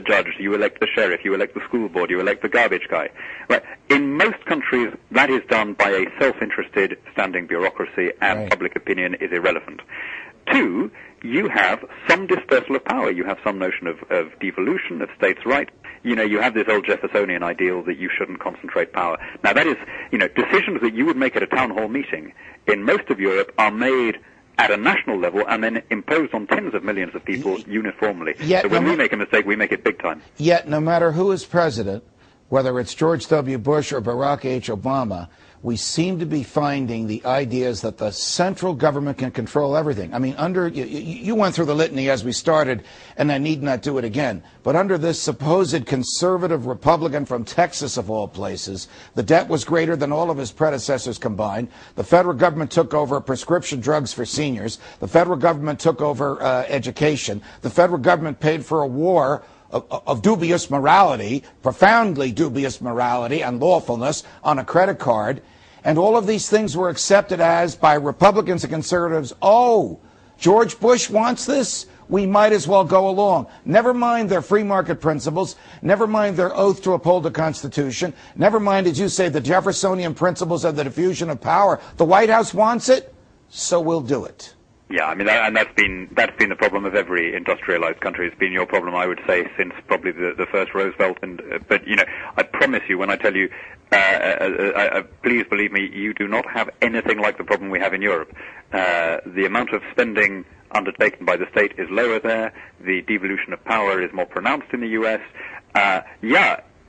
judge, you elect the sheriff, you elect the school board, you elect the garbage guy. Right. In most countries, that is done by a self-interested standing bureaucracy, and right. Public opinion is irrelevant. Two, you have some dispersal of power. You have some notion of devolution, of states' rights. You know, you have this old Jeffersonian ideal that you shouldn't concentrate power. Now, that is, you know, decisions that you would make at a town hall meeting in most of Europe are made at a national level and then imposed on tens of millions of people uniformly. Yet, so when we make a mistake, we make it big time. Yet, no matter who is president, whether it's George W. Bush or Barack H. Obama, we seem to be finding the ideas that the central government can control everything. I mean, you went through the litany as we started, and I need not do it again. But under this supposed conservative Republican from Texas, of all places, the debt was greater than all of his predecessors combined. The federal government took over prescription drugs for seniors. The federal government took over education. The federal government paid for a war of dubious morality, profoundly dubious morality and lawfulness on a credit card. And all of these things were accepted as, by Republicans and conservatives, oh, George Bush wants this? We might as well go along. Never mind their free market principles. Never mind their oath to uphold the Constitution. Never mind, as you say, the Jeffersonian principles of the diffusion of power. The White House wants it, so we'll do it. Yeah, I mean, that's been the problem of every industrialized country. It's been your problem, I would say, since probably the first Roosevelt. But you know, I promise you, when I tell you, please believe me, you do not have anything like the problem we have in Europe. The amount of spending undertaken by the state is lower there. The devolution of power is more pronounced in the U.S.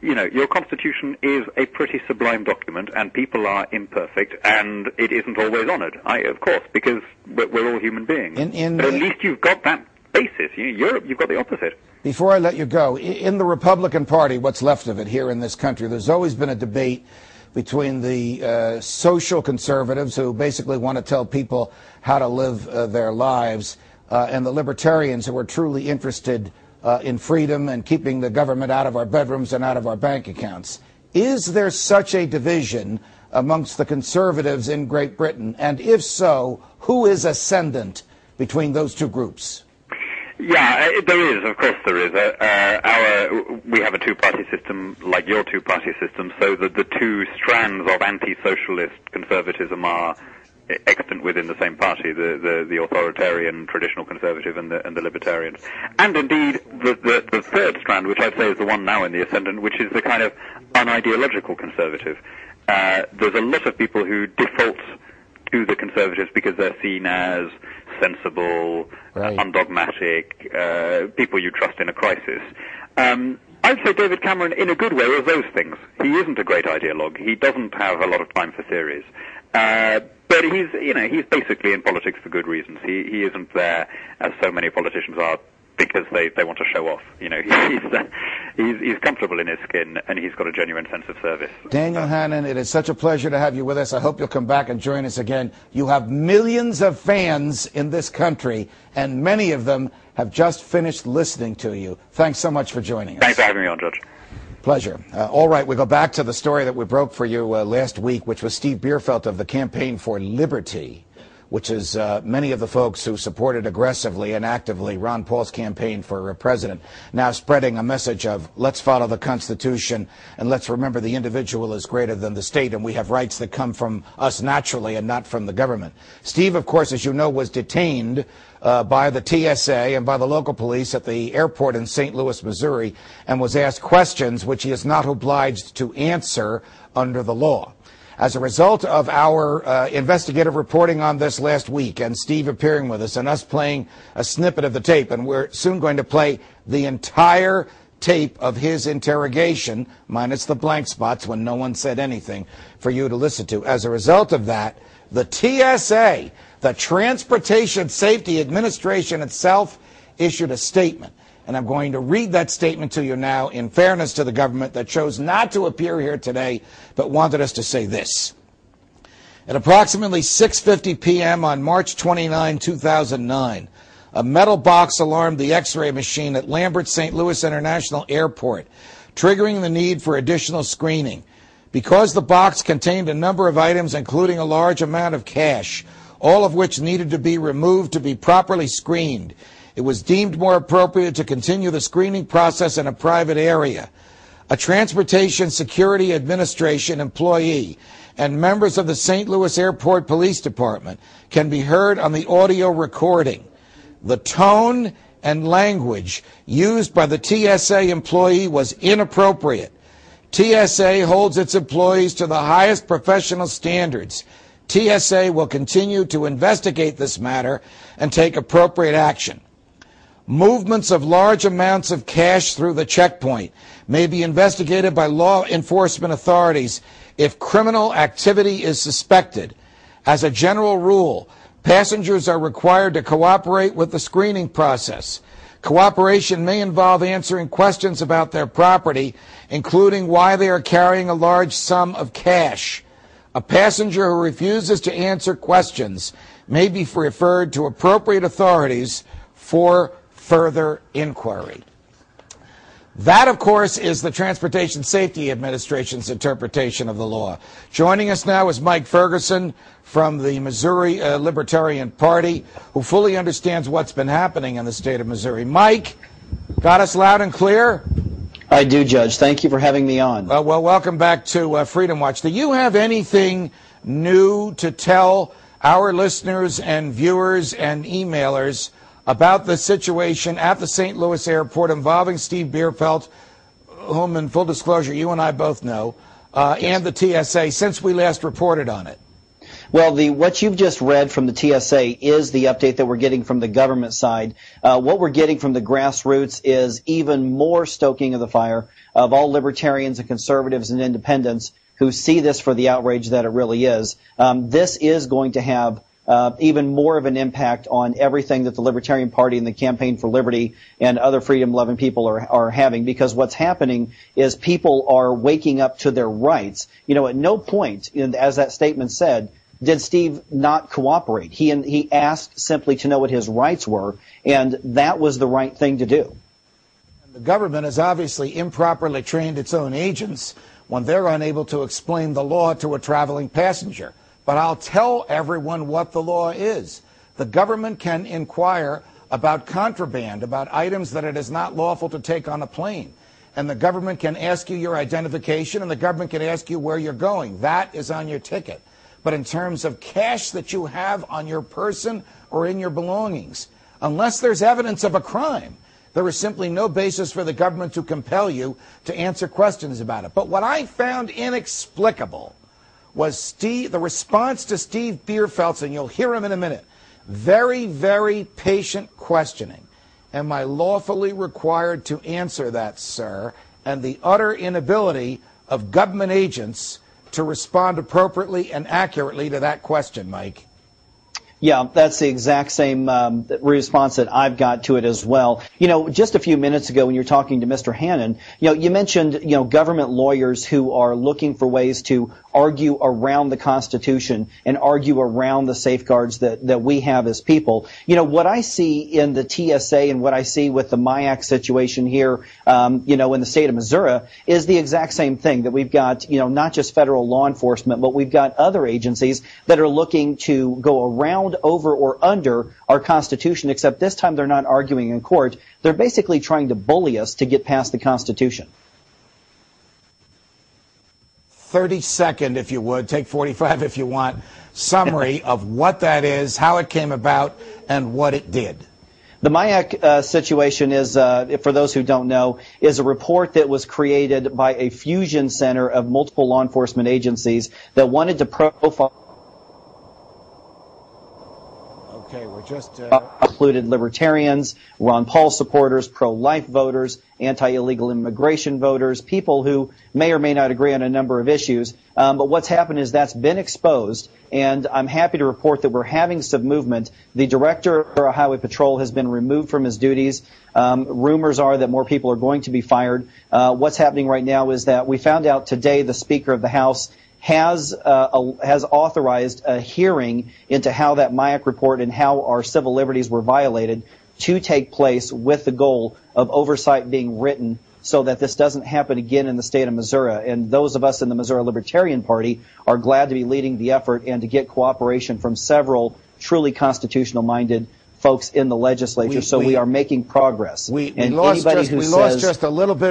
You know, your Constitution is a pretty sublime document, and people are imperfect, and it isn't always honored. Of course, because we're all human beings. But at least you've got that basis. You know, Europe, you've got the opposite. Before I let you go, in the Republican Party, what's left of it here in this country, there's always been a debate between the social conservatives, who basically want to tell people how to live their lives, and the libertarians, who are truly interested in freedom and keeping the government out of our bedrooms and out of our bank accounts. Is there such a division amongst the conservatives in Great Britain? And if so, who is ascendant between those two groups? Yeah, there is. Of course there is. We have a two-party system like your two-party system, so that the two strands of anti-socialist conservatism are extant within the same party, the authoritarian traditional conservative and the libertarians. And indeed, the third strand, which I'd say is the one now in the ascendant, which is the kind of unideological conservative. There's a lot of people who default to the conservatives because they're seen as sensible, right, undogmatic, people you trust in a crisis. I'd say David Cameron, in a good way, is those things. He isn't a great ideologue. He doesn't have a lot of time for theories. But he's basically in politics for good reasons. He isn't there, as so many politicians are, because they want to show off. You know, he's comfortable in his skin, and he's got a genuine sense of service. Daniel Hannan, it is such a pleasure to have you with us. I hope you'll come back and join us again. You have millions of fans in this country, and many of them have just finished listening to you. Thanks so much for joining us. Thanks for having me on, Judge. Pleasure. All right, we go back to the story that we broke for you last week, which was Steve Bierfeldt of the Campaign for Liberty, which is many of the folks who supported aggressively and actively Ron Paul's campaign for president, now spreading a message of let's follow the Constitution and let's remember the individual is greater than the state and we have rights that come from us naturally and not from the government. Steve, of course, as you know, was detained by the TSA and by the local police at the airport in St. Louis, Missouri, and was asked questions which he is not obliged to answer under the law. As a result of our investigative reporting on this last week, and Steve appearing with us, and us playing a snippet of the tape, and we're soon going to play the entire tape of his interrogation, minus the blank spots when no one said anything, for you to listen to. As a result of that, the TSA, the Transportation Safety Administration itself, issued a statement. And I'm going to read that statement to you now in fairness to the government that chose not to appear here today, but wanted us to say this. At approximately 6:50 p.m. on March 29, 2009, a metal box alarmed the X-ray machine at Lambert St. Louis International Airport, triggering the need for additional screening. Because the box contained a number of items, including a large amount of cash, all of which needed to be removed to be properly screened, It was deemed more appropriate to continue the screening process in a private area. A Transportation Security Administration employee and members of the St. Louis Airport Police Department can be heard on the audio recording. The tone and language used by the TSA employee was inappropriate. TSA holds its employees to the highest professional standards. TSA will continue to investigate this matter and take appropriate action. Movements of large amounts of cash through the checkpoint may be investigated by law enforcement authorities if criminal activity is suspected. As a general rule, passengers are required to cooperate with the screening process. Cooperation may involve answering questions about their property, including why they are carrying a large sum of cash. A passenger who refuses to answer questions may be referred to appropriate authorities for further inquiry. That, of course, is the Transportation Safety Administration's interpretation of the law. Joining us now is Mike Ferguson from the Missouri Libertarian Party, who fully understands what's been happening in the state of Missouri. Mike, got us loud and clear? I do, Judge. Thank you for having me on. Well, welcome back to Freedom Watch. Do you have anything new to tell our listeners and viewers and emailers about the situation at the St. Louis airport involving Steve Bierfeldt, whom, in full disclosure, you and I both know, and the TSA, since we last reported on it? Well, what you've just read from the TSA is the update that we're getting from the government side. What we're getting from the grassroots is even more stoking of the fire of all libertarians and conservatives and independents who see this for the outrage that it really is. This is going to have even more of an impact on everything that the Libertarian Party and the Campaign for Liberty and other freedom-loving people are having, because what's happening is people are waking up to their rights. You know, at no point, as that statement said, did Steve not cooperate. He asked simply to know what his rights were, and that was the right thing to do. The government has obviously improperly trained its own agents when they're unable to explain the law to a traveling passenger. But I'll tell everyone what the law is. The government can inquire about contraband, about items that it is not lawful to take on a plane. And the government can ask you your identification, and the government can ask you where you're going. That is on your ticket. But in terms of cash that you have on your person or in your belongings, unless there's evidence of a crime, there is simply no basis for the government to compel you to answer questions about it. But what I found inexplicable was the response to Steve Bierfeldt's, and you'll hear him in a minute, very, very patient questioning. Am I lawfully required to answer that, sir? And the utter inability of government agents to respond appropriately and accurately to that question, Mike. Yeah, that's the exact same response that I've got to it as well. You know, just a few minutes ago when you were talking to Mr. Hannan, you mentioned, government lawyers who are looking for ways to argue around the Constitution and argue around the safeguards that we have as people. You know, what I see in the TSA and what I see with the MIAC situation here, in the state of Missouri is the exact same thing, that we've got, not just federal law enforcement, but we've got other agencies that are looking to go around, over, or under our Constitution, except this time they're not arguing in court. They're basically trying to bully us to get past the Constitution. 30-second, if you would, take 45 if you want, summary of what that is, how it came about, and what it did. The MIAC situation is, for those who don't know, is a report that was created by a fusion center of multiple law enforcement agencies that wanted to profile. Okay, we're just included libertarians, Ron Paul supporters, pro-life voters, anti-illegal immigration voters, people who may or may not agree on a number of issues. But what's happened is that's been exposed, and I'm happy to report that we're having some movement. The director of Highway Patrol has been removed from his duties. Rumors are that more people are going to be fired. What's happening right now is that we found out today the Speaker of the House has authorized a hearing into how that MIAC report and how our civil liberties were violated to take place, with the goal of oversight being written so that this doesn't happen again in the state of Missouri. And those of us in the Missouri Libertarian Party are glad to be leading the effort and to get cooperation from several truly constitutional-minded folks in the legislature. So we are making progress. We lost just a little bit